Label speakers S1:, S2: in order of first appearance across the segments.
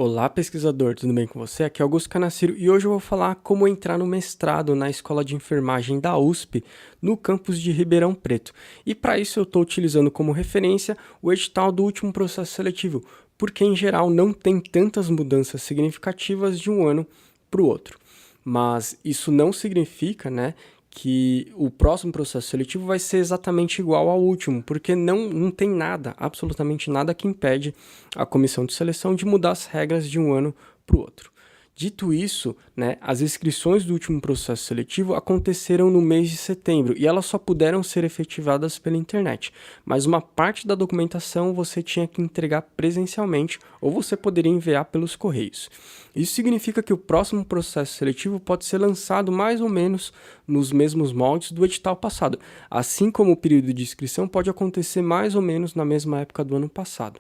S1: Olá, pesquisador, tudo bem com você? Aqui é Augusto Canaciro e hoje eu vou falar como entrar no mestrado na Escola de Enfermagem da USP, no campus de Ribeirão Preto. E para isso eu estou utilizando como referência o edital do último processo seletivo, porque em geral não tem tantas mudanças significativas de um ano para o outro. Mas isso não significa, que o próximo processo seletivo vai ser exatamente igual ao último, porque não tem nada, absolutamente nada que impede a comissão de seleção de mudar as regras de um ano para o outro. Dito isso, as inscrições do último processo seletivo aconteceram no mês de setembro e elas só puderam ser efetivadas pela internet, mas uma parte da documentação você tinha que entregar presencialmente ou você poderia enviar pelos correios. Isso significa que o próximo processo seletivo pode ser lançado mais ou menos nos mesmos moldes do edital passado, assim como o período de inscrição pode acontecer mais ou menos na mesma época do ano passado.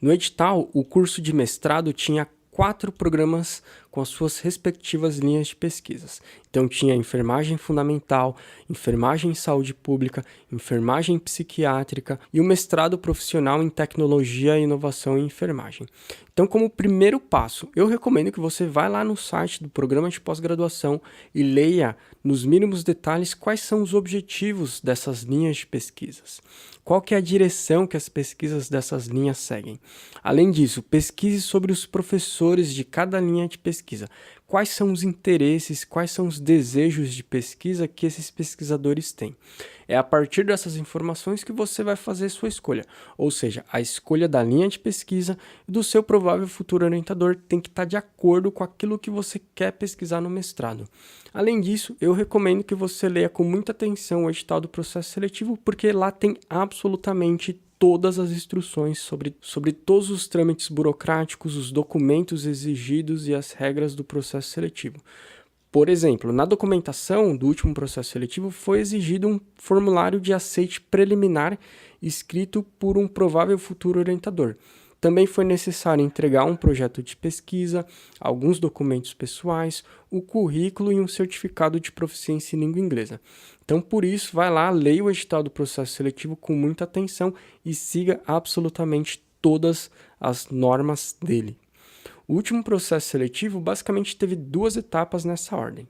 S1: No edital, o curso de mestrado tinha 4 programas com as suas respectivas linhas de pesquisas. Então tinha enfermagem fundamental, enfermagem em saúde pública, enfermagem psiquiátrica e o mestrado profissional em tecnologia e inovação em enfermagem. Então, como primeiro passo, eu recomendo que você vá lá no site do programa de pós-graduação e leia nos mínimos detalhes quais são os objetivos dessas linhas de pesquisas. Qual que é a direção que as pesquisas dessas linhas seguem? Além disso, pesquise sobre os professores de cada linha de pesquisa. Quais são os interesses, quais são os desejos de pesquisa que esses pesquisadores têm. É a partir dessas informações que você vai fazer sua escolha, ou seja, a escolha da linha de pesquisa e do seu provável futuro orientador tem que estar de acordo com aquilo que você quer pesquisar no mestrado. Além disso, eu recomendo que você leia com muita atenção o edital do processo seletivo, porque lá tem absolutamente todas as instruções sobre todos os trâmites burocráticos, os documentos exigidos e as regras do processo seletivo. Por exemplo, na documentação do último processo seletivo foi exigido um formulário de aceite preliminar escrito por um provável futuro orientador. Também foi necessário entregar um projeto de pesquisa, alguns documentos pessoais, o currículo e um certificado de proficiência em língua inglesa. Então, por isso, vai lá, leia o edital do processo seletivo com muita atenção e siga absolutamente todas as normas dele. O último processo seletivo basicamente teve 2 etapas nessa ordem.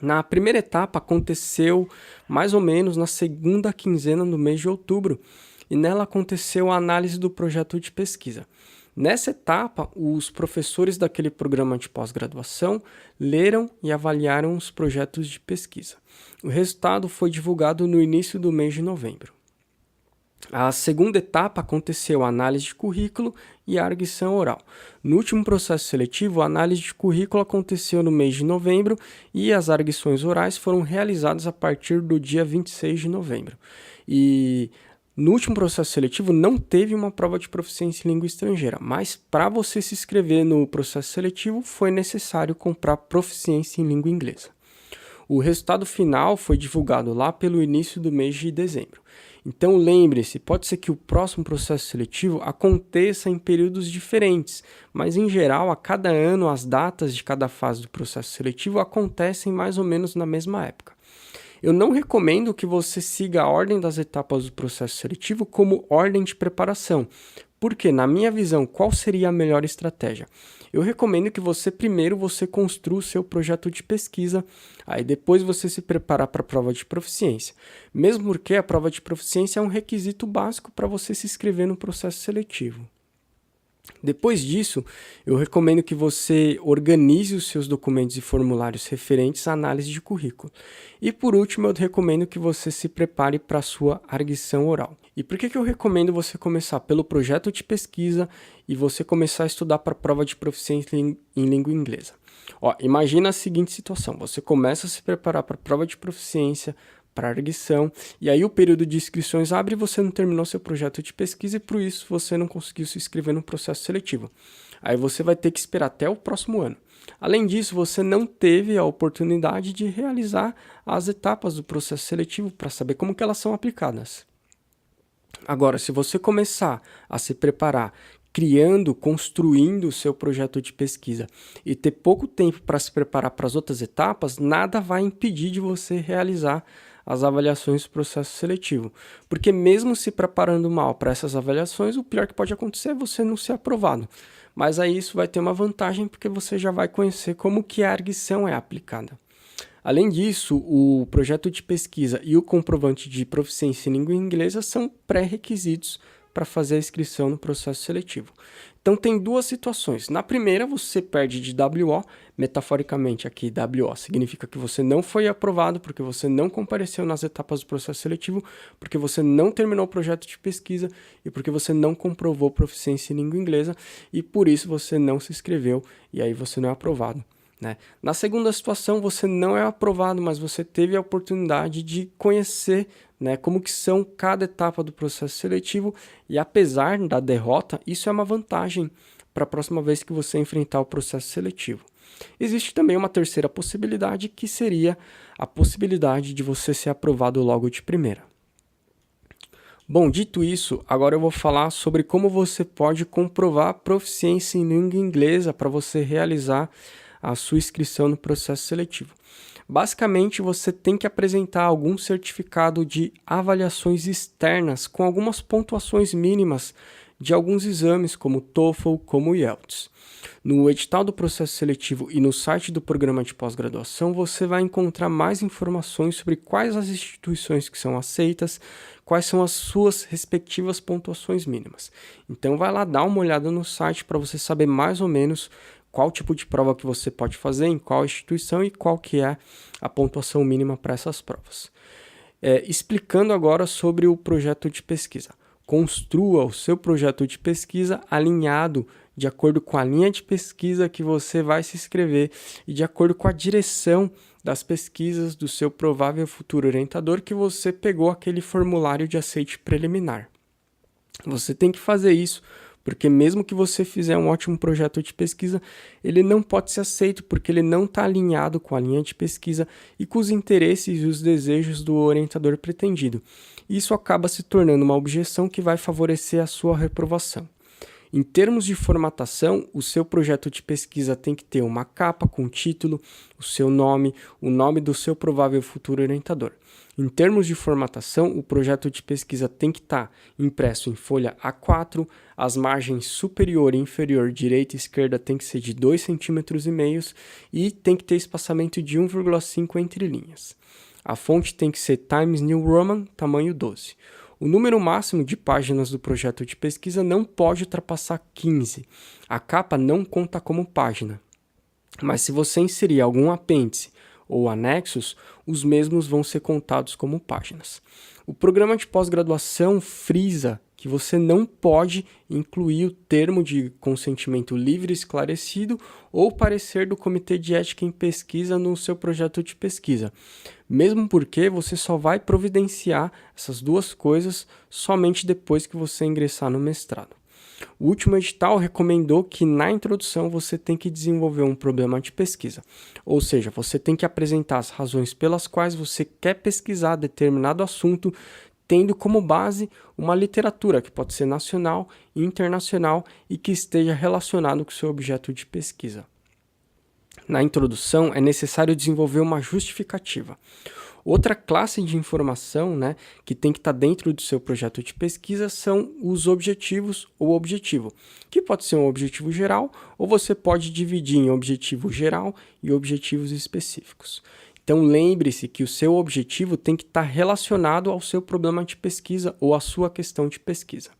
S1: Na primeira etapa aconteceu mais ou menos na segunda quinzena do mês de outubro, e nela aconteceu a análise do projeto de pesquisa. Nessa etapa, os professores daquele programa de pós-graduação leram e avaliaram os projetos de pesquisa. O resultado foi divulgado no início do mês de novembro. A segunda etapa aconteceu a análise de currículo e a arguição oral. No último processo seletivo, a análise de currículo aconteceu no mês de novembro e as arguições orais foram realizadas a partir do dia 26 de novembro. E no último processo seletivo não teve uma prova de proficiência em língua estrangeira, mas para você se inscrever no processo seletivo foi necessário comprar proficiência em língua inglesa. O resultado final foi divulgado lá pelo início do mês de dezembro. Então lembre-se, pode ser que o próximo processo seletivo aconteça em períodos diferentes, mas em geral, a cada ano, as datas de cada fase do processo seletivo acontecem mais ou menos na mesma época. Eu não recomendo que você siga a ordem das etapas do processo seletivo como ordem de preparação, porque, na minha visão, qual seria a melhor estratégia? Eu recomendo que primeiro você construa o seu projeto de pesquisa, aí depois você se preparar para a prova de proficiência. Mesmo porque a prova de proficiência é um requisito básico para você se inscrever no processo seletivo. Depois disso, eu recomendo que você organize os seus documentos e formulários referentes à análise de currículo. E por último, eu recomendo que você se prepare para a sua arguição oral. E por que eu recomendo você começar pelo projeto de pesquisa e você começar a estudar para a prova de proficiência em língua inglesa? Imagina a seguinte situação, você começa a se preparar para a prova de proficiência, para a arguição, e aí o período de inscrições abre e você não terminou seu projeto de pesquisa e por isso você não conseguiu se inscrever no processo seletivo. Aí você vai ter que esperar até o próximo ano. Além disso, você não teve a oportunidade de realizar as etapas do processo seletivo para saber como que elas são aplicadas. Agora, se você começar a se preparar construindo o seu projeto de pesquisa e ter pouco tempo para se preparar para as outras etapas, nada vai impedir de você realizar as avaliações do processo seletivo. Porque mesmo se preparando mal para essas avaliações, o pior que pode acontecer é você não ser aprovado. Mas aí isso vai ter uma vantagem porque você já vai conhecer como que a arguição é aplicada. Além disso, o projeto de pesquisa e o comprovante de proficiência em língua inglesa são pré-requisitos para fazer a inscrição no processo seletivo. Então tem duas situações. Na primeira, você perde de WO, metaforicamente aqui WO significa que você não foi aprovado porque você não compareceu nas etapas do processo seletivo, porque você não terminou o projeto de pesquisa e porque você não comprovou proficiência em língua inglesa e por isso você não se inscreveu e aí você não é aprovado. Né? Na segunda situação, você não é aprovado, mas você teve a oportunidade de conhecer, né, como que são cada etapa do processo seletivo e apesar da derrota, isso é uma vantagem para a próxima vez que você enfrentar o processo seletivo. Existe também uma terceira possibilidade, que seria a possibilidade de você ser aprovado logo de primeira. Bom, dito isso, agora eu vou falar sobre como você pode comprovar a proficiência em língua inglesa para você realizar a sua inscrição no processo seletivo. Basicamente, você tem que apresentar algum certificado de avaliações externas com algumas pontuações mínimas de alguns exames, como TOEFL, como IELTS. No edital do processo seletivo e no site do programa de pós-graduação, você vai encontrar mais informações sobre quais as instituições que são aceitas, quais são as suas respectivas pontuações mínimas. Então, vai lá dar uma olhada no site para você saber mais ou menos qual tipo de prova que você pode fazer, em qual instituição e qual que é a pontuação mínima para essas provas. Explicando agora sobre o projeto de pesquisa. Construa o seu projeto de pesquisa alinhado de acordo com a linha de pesquisa que você vai se inscrever e de acordo com a direção das pesquisas do seu provável futuro orientador que você pegou aquele formulário de aceite preliminar. Você tem que fazer isso porque mesmo que você fizer um ótimo projeto de pesquisa, ele não pode ser aceito porque ele não está alinhado com a linha de pesquisa e com os interesses e os desejos do orientador pretendido. Isso acaba se tornando uma objeção que vai favorecer a sua reprovação. Em termos de formatação, o seu projeto de pesquisa tem que ter uma capa com o título, o seu nome, o nome do seu provável futuro orientador. Em termos de formatação, o projeto de pesquisa tem que estar impresso em folha A4, as margens superior e inferior, direita e esquerda tem que ser de 2,5 cm e tem que ter espaçamento de 1,5 entre linhas. A fonte tem que ser Times New Roman, tamanho 12. O número máximo de páginas do projeto de pesquisa não pode ultrapassar 15. A capa não conta como página, mas se você inserir algum apêndice ou anexos, os mesmos vão ser contados como páginas. O programa de pós-graduação frisa que você não pode incluir o termo de consentimento livre e esclarecido ou parecer do Comitê de Ética em Pesquisa no seu projeto de pesquisa, mesmo porque você só vai providenciar essas duas coisas somente depois que você ingressar no mestrado. O último edital recomendou que na introdução você tem que desenvolver um problema de pesquisa, ou seja, você tem que apresentar as razões pelas quais você quer pesquisar determinado assunto, tendo como base uma literatura que pode ser nacional e internacional e que esteja relacionado com o seu objeto de pesquisa. Na introdução, é necessário desenvolver uma justificativa. Outra classe de informação, que tem que estar dentro do seu projeto de pesquisa são os objetivos ou objetivo, que pode ser um objetivo geral ou você pode dividir em objetivo geral e objetivos específicos. Então lembre-se que o seu objetivo tem que estar relacionado ao seu problema de pesquisa ou à sua questão de pesquisa.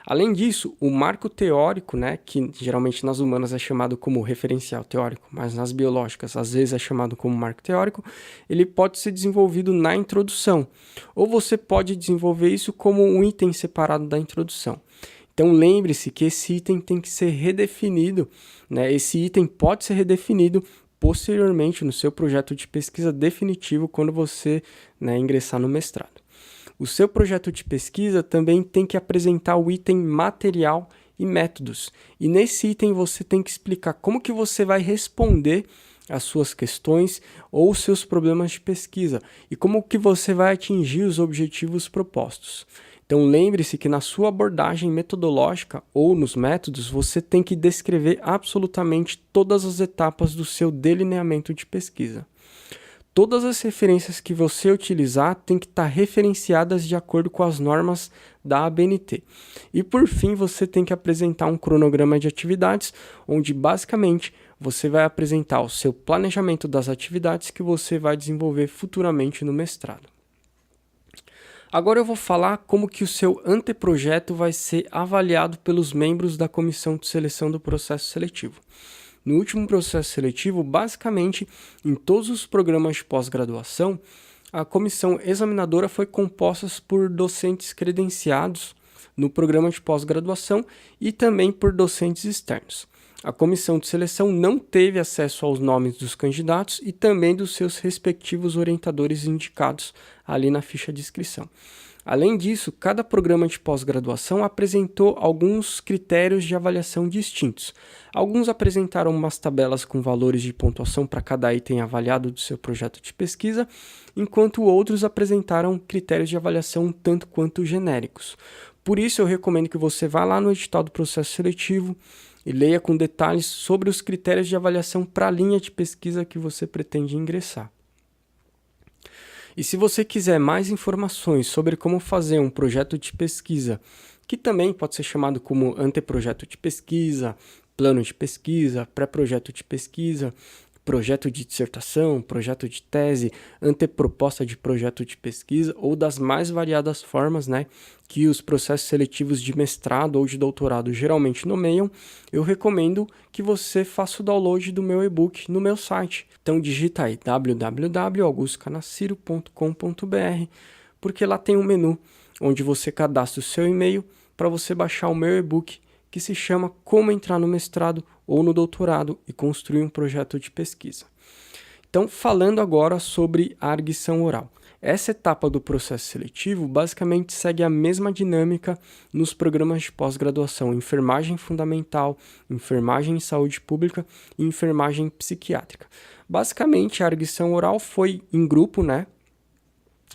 S1: Além disso, o marco teórico, que geralmente nas humanas é chamado como referencial teórico, mas nas biológicas às vezes é chamado como marco teórico, ele pode ser desenvolvido na introdução, ou você pode desenvolver isso como um item separado da introdução. Então lembre-se que esse item tem que ser redefinido, esse item pode ser redefinido posteriormente no seu projeto de pesquisa definitivo quando você ingressar no mestrado. O seu projeto de pesquisa também tem que apresentar o item material e métodos. E nesse item você tem que explicar como que você vai responder às suas questões ou os seus problemas de pesquisa e como que você vai atingir os objetivos propostos. Então lembre-se que na sua abordagem metodológica ou nos métodos você tem que descrever absolutamente todas as etapas do seu delineamento de pesquisa. Todas as referências que você utilizar têm que estar referenciadas de acordo com as normas da ABNT. E por fim, você tem que apresentar um cronograma de atividades, onde basicamente você vai apresentar o seu planejamento das atividades que você vai desenvolver futuramente no mestrado. Agora eu vou falar como que o seu anteprojeto vai ser avaliado pelos membros da comissão de seleção do processo seletivo. No último processo seletivo, basicamente, em todos os programas de pós-graduação, a comissão examinadora foi composta por docentes credenciados no programa de pós-graduação e também por docentes externos. A comissão de seleção não teve acesso aos nomes dos candidatos e também dos seus respectivos orientadores indicados ali na ficha de inscrição. Além disso, cada programa de pós-graduação apresentou alguns critérios de avaliação distintos. Alguns apresentaram umas tabelas com valores de pontuação para cada item avaliado do seu projeto de pesquisa, enquanto outros apresentaram critérios de avaliação um tanto quanto genéricos. Por isso, eu recomendo que você vá lá no edital do processo seletivo e leia com detalhes sobre os critérios de avaliação para a linha de pesquisa que você pretende ingressar. E se você quiser mais informações sobre como fazer um projeto de pesquisa, que também pode ser chamado como anteprojeto de pesquisa, plano de pesquisa, pré-projeto de pesquisa, projeto de dissertação, projeto de tese, anteproposta de projeto de pesquisa ou das mais variadas formas, que os processos seletivos de mestrado ou de doutorado geralmente nomeiam, eu recomendo que você faça o download do meu e-book no meu site. Então digita aí www.augustocanassiro.com.br, porque lá tem um menu onde você cadastra o seu e-mail para você baixar o meu e-book que se chama Como Entrar no Mestrado ou no Doutorado e Construir um Projeto de Pesquisa. Então, falando agora sobre a arguição oral. Essa etapa do processo seletivo basicamente segue a mesma dinâmica nos programas de pós-graduação: enfermagem fundamental, enfermagem em saúde pública e enfermagem psiquiátrica. Basicamente, a arguição oral foi em grupo,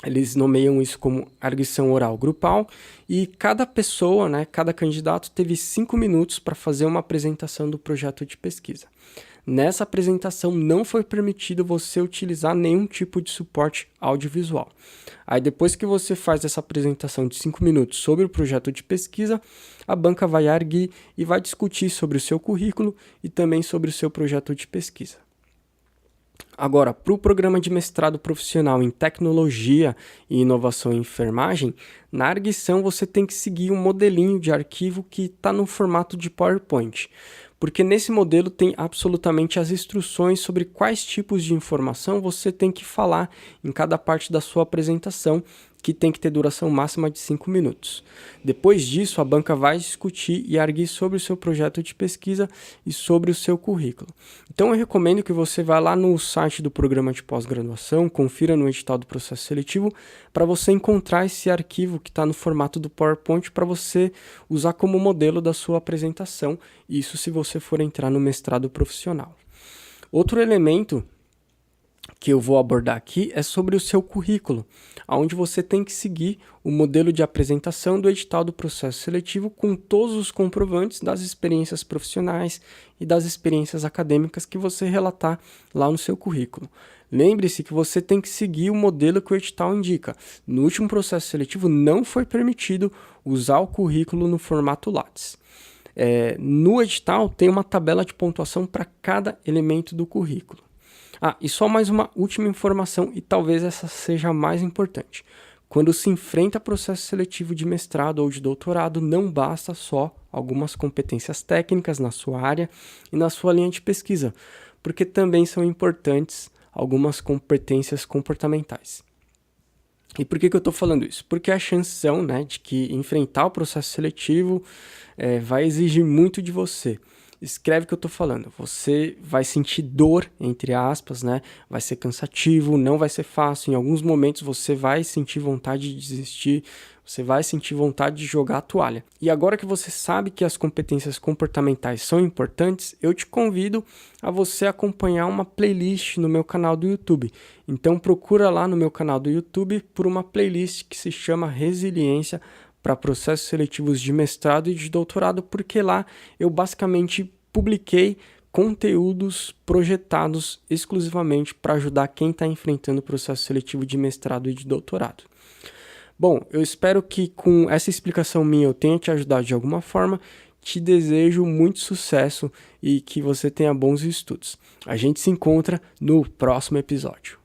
S1: Eles nomeiam isso como arguição oral grupal e cada pessoa, cada candidato teve 5 minutos para fazer uma apresentação do projeto de pesquisa. Nessa apresentação não foi permitido você utilizar nenhum tipo de suporte audiovisual. Aí depois que você faz essa apresentação de 5 minutos sobre o projeto de pesquisa, a banca vai arguir e vai discutir sobre o seu currículo e também sobre o seu projeto de pesquisa. Agora, para o programa de mestrado profissional em tecnologia e inovação em enfermagem, na arguição você tem que seguir um modelinho de arquivo que está no formato de PowerPoint, porque nesse modelo tem absolutamente as instruções sobre quais tipos de informação você tem que falar em cada parte da sua apresentação, que tem que ter duração máxima de 5 minutos. Depois disso, a banca vai discutir e arguir sobre o seu projeto de pesquisa e sobre o seu currículo. Então, eu recomendo que você vá lá no site do programa de pós-graduação, confira no edital do processo seletivo, para você encontrar esse arquivo que está no formato do PowerPoint para você usar como modelo da sua apresentação, isso se você for entrar no mestrado profissional. Outro elemento que eu vou abordar aqui é sobre o seu currículo, onde você tem que seguir o modelo de apresentação do edital do processo seletivo com todos os comprovantes das experiências profissionais e das experiências acadêmicas que você relatar lá no seu currículo. Lembre-se que você tem que seguir o modelo que o edital indica. No último processo seletivo não foi permitido usar o currículo no formato Lattes. No edital tem uma tabela de pontuação para cada elemento do currículo. E só mais uma última informação, e talvez essa seja a mais importante. Quando se enfrenta processo seletivo de mestrado ou de doutorado, não basta só algumas competências técnicas na sua área e na sua linha de pesquisa, porque também são importantes algumas competências comportamentais. E por que eu estou falando isso? Porque a chance de que enfrentar o processo seletivo vai exigir muito de você. Escreve o que eu estou falando. Você vai sentir dor, entre aspas, vai ser cansativo, não vai ser fácil. Em alguns momentos você vai sentir vontade de desistir, você vai sentir vontade de jogar a toalha. E agora que você sabe que as competências comportamentais são importantes, eu te convido a você acompanhar uma playlist no meu canal do YouTube. Então procura lá no meu canal do YouTube por uma playlist que se chama Resiliência para processos seletivos de mestrado e de doutorado, porque lá eu basicamente publiquei conteúdos projetados exclusivamente para ajudar quem está enfrentando o processo seletivo de mestrado e de doutorado. Bom, eu espero que com essa explicação minha eu tenha te ajudado de alguma forma. Te desejo muito sucesso e que você tenha bons estudos. A gente se encontra no próximo episódio.